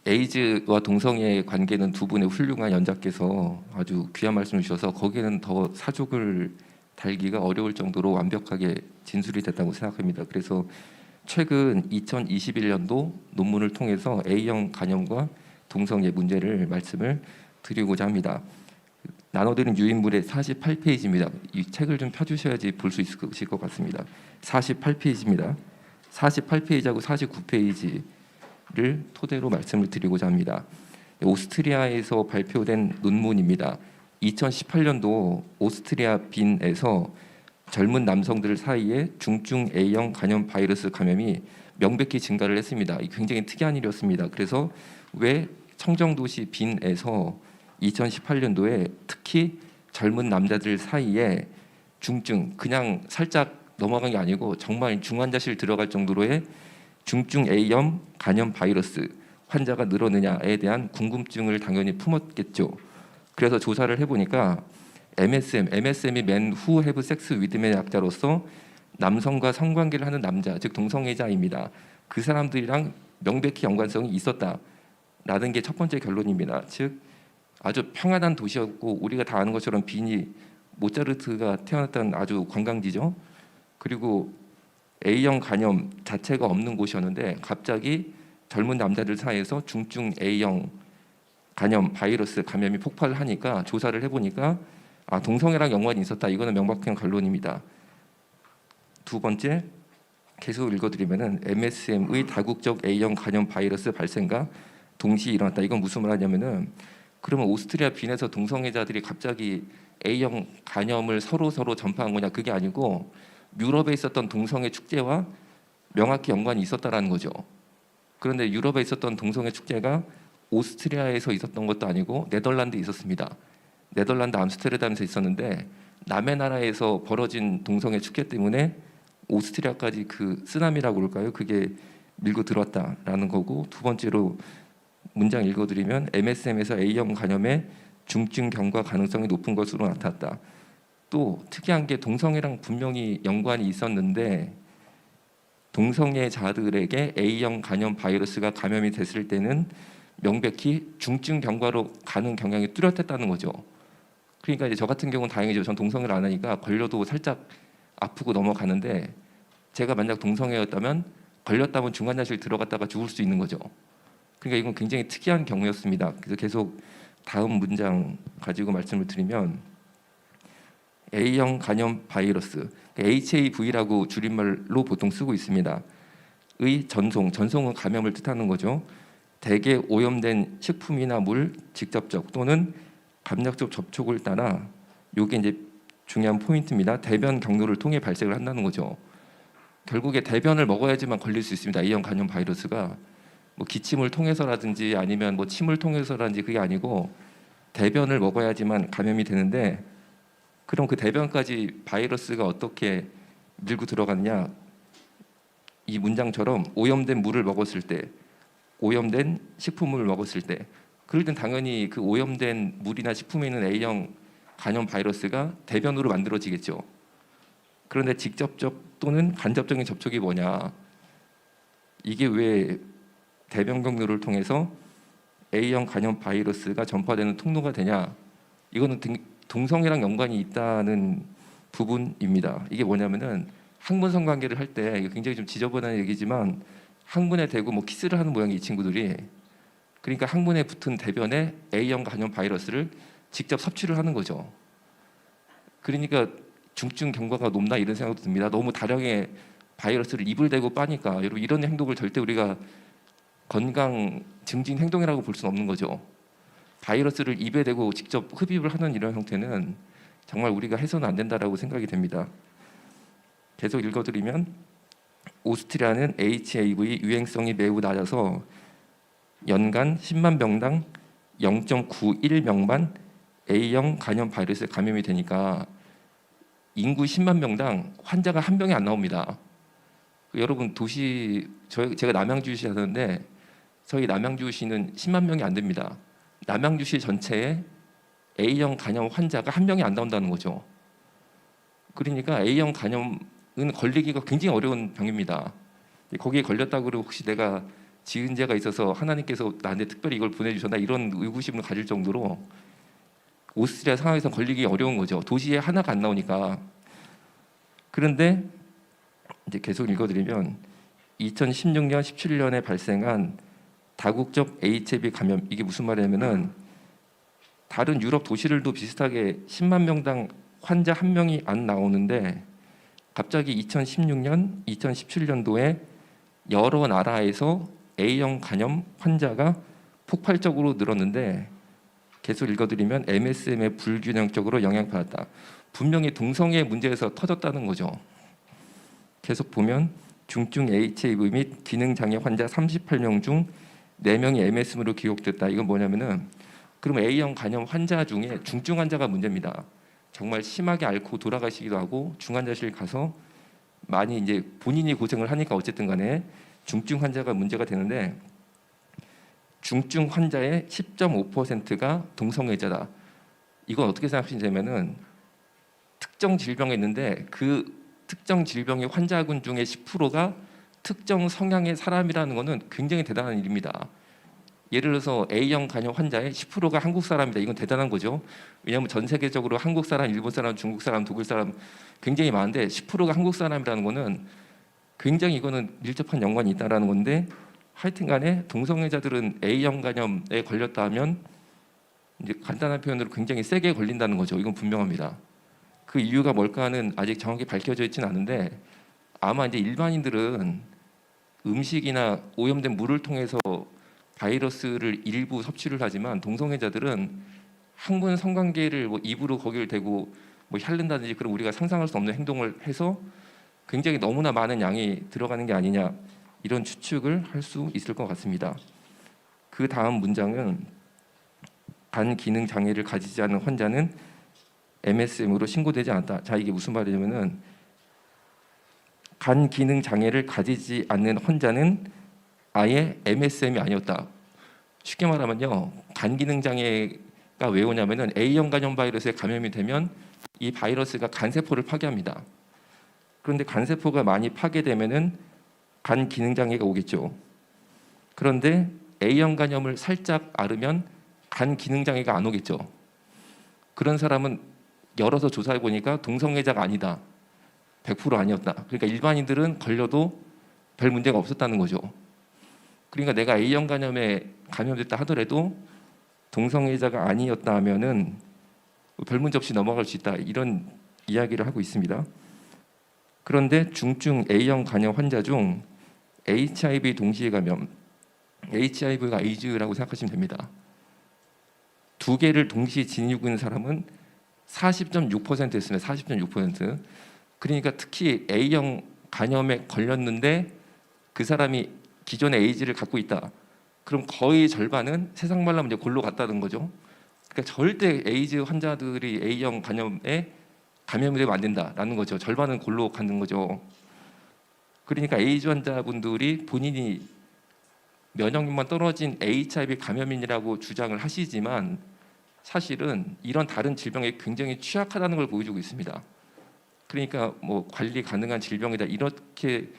에이즈와 동성애의 관계는 두 분의 훌륭한 연자께서 아주 귀한 말씀을 주셔서 거기에는 더 사족을 달기가 어려울 정도로 완벽하게 진술이 됐다고 생각합니다. 그래서 최근 2021년도 논문을 통해서 A형 간염과 동성애 문제를 말씀을 드리고자 합니다. 나눠드린 유인물의 48페이지입니다. 이 책을 좀 펴주셔야지 볼 수 있을 것 같습니다. 48페이지입니다. 48페이지하고 49페이지를 토대로 말씀을 드리고자 합니다. 오스트리아에서 발표된 논문입니다. 2018년도 오스트리아 빈에서 젊은 남성들 사이에 중증 A형 간염 바이러스 감염이 명백히 증가를 했습니다. 굉장히 특이한 일이었습니다. 그래서 왜 청정도시 빈에서 2018년도에 특히 젊은 남자들 사이에 중증, 그냥 살짝 넘어간 게 아니고 정말 중환자실 들어갈 정도로의 중증 A형 간염 바이러스 환자가 늘었느냐에 대한 궁금증을 당연히 품었겠죠. 그래서 조사를 해보니까 MSM이 Men Who Have Sex With의 약자로서 남성과 성관계를 하는 남자, 즉 동성애자입니다. 그 사람들이랑 명백히 연관성이 있었다라는 게 첫 번째 결론입니다. 즉 아주 평안한 도시였고 우리가 다 아는 것처럼 빈이 모차르트가 태어났던 아주 관광지죠. 그리고 A형 간염 자체가 없는 곳이었는데 갑자기 젊은 남자들 사이에서 중증 A형 간염 바이러스 감염이 폭발을 하니까 조사를 해보니까 동성애랑 연관이 있었다. 이거는 명백한 결론입니다. 두 번째, 계속 읽어드리면은 MSM의 다국적 A형 간염 바이러스 발생과 동시에 일어났다. 이건 무슨 말하냐면은 그러면 오스트리아 빈에서 동성애자들이 갑자기 A형 간염을 서로 전파한 거냐? 그게 아니고 유럽에 있었던 동성애 축제와 명확히 연관이 있었다라는 거죠. 그런데 유럽에 있었던 동성애 축제가 오스트리아에서 있었던 것도 아니고 네덜란드에 있었습니다. 네덜란드 암스테르담에서 있었는데 남의 나라에서 벌어진 동성애 축제 때문에 오스트리아까지 그 쓰나미라고 그럴까요? 그게 밀고 들어왔다라는 거고, 두 번째로 문장 읽어드리면 MSM에서 A형 간염의 중증 경과 가능성이 높은 것으로 나타났다. 또 특이한 게 동성애랑 분명히 연관이 있었는데 동성애자들에게 A형 간염 바이러스가 감염이 됐을 때는 명백히 중증 경과로 가는 경향이 뚜렷했다는 거죠. 그러니까 이제 저 같은 경우는 다행이죠. 전 동성애를 안 하니까 걸려도 살짝 아프고 넘어가는데 제가 만약 동성애였다면 걸렸다면 중환자실 들어갔다가 죽을 수 있는 거죠. 그러니까 이건 굉장히 특이한 경우였습니다. 그래서 계속 다음 문장 가지고 말씀을 드리면 A형 간염 바이러스, HAV라고 줄임말로 보통 쓰고 있습니다. 의 전송은 감염을 뜻하는 거죠. 대개 오염된 식품이나 물, 직접적 또는 감약적 접촉을 따라, 이게 이제 중요한 포인트입니다. 대변 경로를 통해 발생을 한다는 거죠. 결국에 대변을 먹어야지만 걸릴 수 있습니다. A형 간염 바이러스가 뭐 기침을 통해서라든지 아니면 뭐 침을 통해서라든지 그게 아니고 대변을 먹어야지만 감염이 되는데, 그럼 그 대변까지 바이러스가 어떻게 밀고 들어갔냐? 이 문장처럼 오염된 물을 먹었을 때, 오염된 식품을 먹었을 때, 그럴 땐 당연히 그 오염된 물이나 식품에 있는 A형 간염 바이러스가 대변으로 만들어지겠죠. 그런데 직접적 또는 간접적인 접촉이 뭐냐? 이게 왜 대변 경로를 통해서 A형 간염 바이러스가 전파되는 통로가 되냐? 이거는 동성애랑 연관이 있다는 부분입니다. 이게 뭐냐면은 학문 성관계를 할 때, 굉장히 좀 지저분한 얘기지만 항문에 대고 뭐 키스를 하는 모양이, 이 친구들이. 그러니까 항문에 붙은 대변에 A형 간염 바이러스를 직접 섭취를 하는 거죠. 그러니까 중증 경과가 높나 이런 생각도 듭니다. 너무 다량의 바이러스를 입을 대고 빠니까. 여러분, 이런 행동을 절대 우리가 건강 증진 행동이라고 볼 수는 없는 거죠. 바이러스를 입에 대고 직접 흡입을 하는 이런 형태는 정말 우리가 해서는 안 된다라고 생각이 됩니다. 계속 읽어드리면 오스트리아는 HAV 유행성이 매우 낮아서 연간 10만 명당 0.91명만 A형 간염 바이러스에 감염이 되니까 인구 10만 명당 환자가 한 명이 안 나옵니다. 여러분, 제가 남양주시 하는데 저희 남양주시는 10만 명이 안 됩니다. 남양주시 전체에 A형 간염 환자가 한 명이 안 나온다는 거죠. 그러니까 A형 간염은 걸리기가 굉장히 어려운 병입니다. 거기에 걸렸다고 그러고 혹시 내가 지은 죄가 있어서 하나님께서 나한테 특별히 이걸 보내주셨나 이런 의구심을 가질 정도로 오스트리아 상황에서 걸리기 어려운 거죠. 도시에 하나가 안 나오니까. 그런데 이제 계속 읽어드리면 2016년, 17년에 발생한 다국적 HIV 감염, 이게 무슨 말이냐면은 다른 유럽 도시들도 비슷하게 10만 명당 환자 한 명이 안 나오는데 갑자기 2016년, 2017년도에 여러 나라에서 A형 간염 환자가 폭발적으로 늘었는데 계속 읽어드리면 MSM의 불균형적으로 영향받았다. 분명히 동성애 문제에서 터졌다는 거죠. 계속 보면 중증 HIV 및 기능장애 환자 38명 중 4명이 MSM으로 기록됐다. 이건 뭐냐면은 그러면 A형 간염 환자 중에 중증 환자가 문제입니다. 정말 심하게 앓고 돌아가시기도 하고 중환자실 가서 많이 이제 본인이 고생을 하니까 어쨌든 간에 중증 환자가 문제가 되는데 중증 환자의 10.5%가 동성애자다. 이건 어떻게 생각하시냐면은 특정 질병이 있는데 그 특정 질병의 환자군 중에 10%가 특정 성향의 사람이라는 것은 굉장히 대단한 일입니다. 예를 들어서 A형 간염 환자의 10%가 한국 사람이다. 이건 대단한 거죠. 왜냐하면 전 세계적으로 한국 사람, 일본 사람, 중국 사람, 독일 사람 굉장히 많은데 10%가 한국 사람이라는 것은 굉장히 이거는 밀접한 연관이 있다라는 건데 하여튼간에 동성애자들은 A형 간염에 걸렸다 하면 이제 간단한 표현으로 굉장히 세게 걸린다는 거죠. 이건 분명합니다. 그 이유가 뭘까는 아직 정확히 밝혀져 있지는 않은데 아마 이제 일반인들은 음식이나 오염된 물을 통해서 바이러스를 일부 섭취를 하지만 동성애자들은 항문 성관계를 뭐 입으로 거기를 대고 뭐 핥는다든지 그런 우리가 상상할 수 없는 행동을 해서 굉장히 너무나 많은 양이 들어가는 게 아니냐 이런 추측을 할 수 있을 것 같습니다. 그 다음 문장은 간 기능 장애를 가지지 않은 환자는 MSM으로 신고되지 않았다. 자, 이게 무슨 말이냐면은 간 기능 장애를 가지지 않는 환자는 아예 MSM이 아니었다. 쉽게 말하면요, 간 기능 장애가 왜 오냐면은 A형 간염 바이러스에 감염이 되면 이 바이러스가 간세포를 파괴합니다. 그런데 간세포가 많이 파괴되면은 간 기능 장애가 오겠죠. 그런데 A형 간염을 살짝 앓으면 간 기능 장애가 안 오겠죠. 그런 사람은 열어서 조사해 보니까 동성애자가 아니다. 100% 아니었다. 그러니까 일반인들은 걸려도 별 문제가 없었다는 거죠. 그러니까 내가 A형 간염에 감염됐다 하더라도 동성애자가 아니었다 하면은 별 문제 없이 넘어갈 수 있다. 이런 이야기를 하고 있습니다. 그런데 중증 A형 간염 환자 중 HIV 동시에 감염, HIV가 에이즈라고 생각하시면 됩니다. 두 개를 동시에 지니고 있는 사람은 40.6%였습니다. 40.6%. 그러니까 특히 A형 간염에 걸렸는데 그 사람이 기존에 에이즈를 갖고 있다. 그럼 거의 절반은 세상 말로 이제 골로 갔다는 거죠. 그러니까 절대 에이즈 환자들이 A형 간염에 감염이 되면 안 된다라는 거죠. 절반은 골로 가는 거죠. 그러니까 에이즈 환자분들이 본인이 면역력만 떨어진 HIV 감염인이라고 주장을 하시지만 사실은 이런 다른 질병에 굉장히 취약하다는 걸 보여주고 있습니다. 그러니까 뭐 관리 가능한 질병이다 이렇게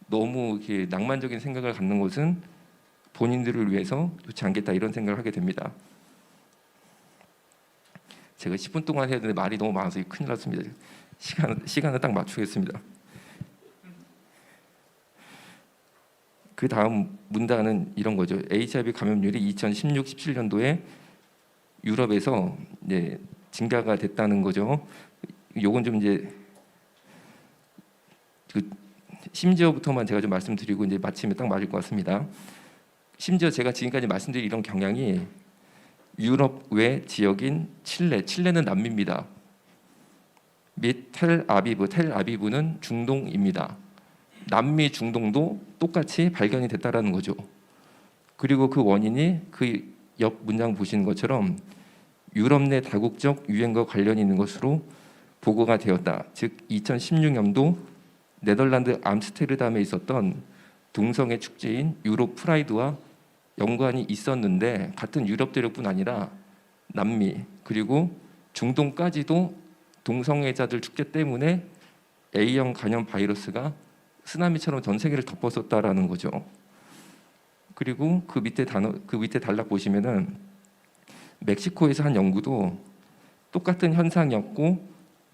너무 이렇게 낭만적인 생각을 갖는 것은 본인들을 위해서 좋지 않겠다 이런 생각을 하게 됩니다. 제가 10분 동안 해야 되는데 말이 너무 많아서 큰일 났습니다. 시간을 딱 맞추겠습니다. 그 다음 문단은 이런 거죠. HIV 감염률이 2016, 17년도에 유럽에서 이제 증가가 됐다는 거죠. 요건 좀 이제 그 심지어부터만 제가 좀 말씀드리고 이제 마치면 딱 맞을 것 같습니다. 심지어 제가 지금까지 말씀드린 이런 경향이 유럽 외 지역인 칠레는 남미입니다. 및 텔아비브는 중동입니다. 남미 중동도 똑같이 발견이 됐다라는 거죠. 그리고 그 원인이 그 옆 문장 보시는 것처럼 유럽 내 다국적 유행과 관련이 있는 것으로 보고가 되었다. 즉 2016년도 네덜란드 암스테르담에 있었던 동성애 축제인 유로 프라이드와 연관이 있었는데 같은 유럽 대륙뿐 아니라 남미 그리고 중동까지도 동성애자들 축제 때문에 A형 간염 바이러스가 쓰나미처럼 전 세계를 덮었었다라는 거죠. 그리고 그 밑에 단락 보시면은 멕시코에서 한 연구도 똑같은 현상이었고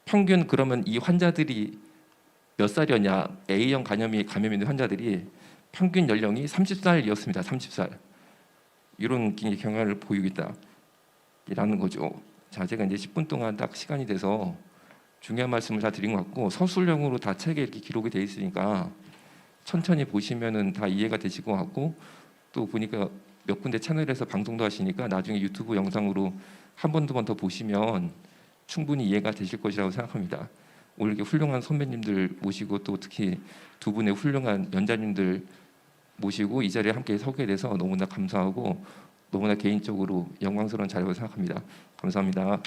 평균 그러면 이 환자들이 몇 살이었냐? A형 감염이 있는 환자들이 평균 연령이 30살이었습니다. 30살. 이런 경향을 보이고 있다라는 거죠. 자, 제가 이제 10분 동안 딱 시간이 돼서 중요한 말씀을 다 드린 것 같고 서술형으로 다 책에 이렇게 기록이 돼 있으니까 천천히 보시면은 다 이해가 되실 것 같고 또 보니까 몇 군데 채널에서 방송도 하시니까 나중에 유튜브 영상으로 한 번, 두 번 더 보시면 충분히 이해가 되실 것이라고 생각합니다. 오늘 이렇게 훌륭한 선배님들 모시고 또 특히 두 분의 훌륭한 연자님들 모시고 이 자리에 함께 서게 돼서 너무나 감사하고 너무나 개인적으로 영광스러운 자리라고 생각합니다. 감사합니다.